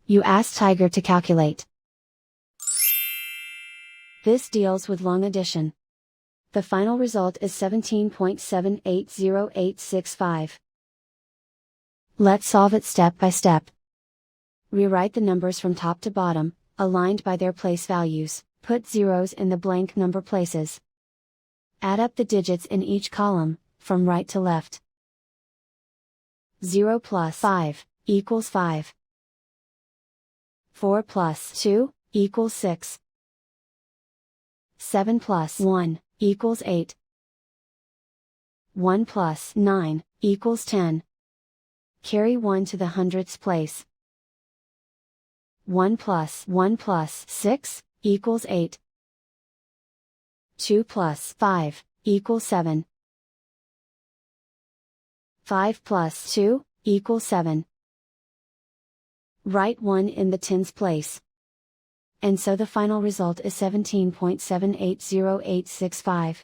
You ask Tiger to calculate. This deals with long addition. The final result is 17.780865. Let's solve it step by step. Rewrite the numbers from top to bottom, aligned by their place values. Put zeros in the blank number places. Add up the digits in each column, from right to left. 0 plus 5 equals 5. 4 plus 2 equals 6. 7 plus 1 equals 8. 1 plus 9 equals 10. Carry 1 to the hundredths place. 1 plus 6 equals 8. 2 plus 5 equals 7. 5 plus 2 equals 7. Write 1 in the tens place. And so the final result is 17.780865.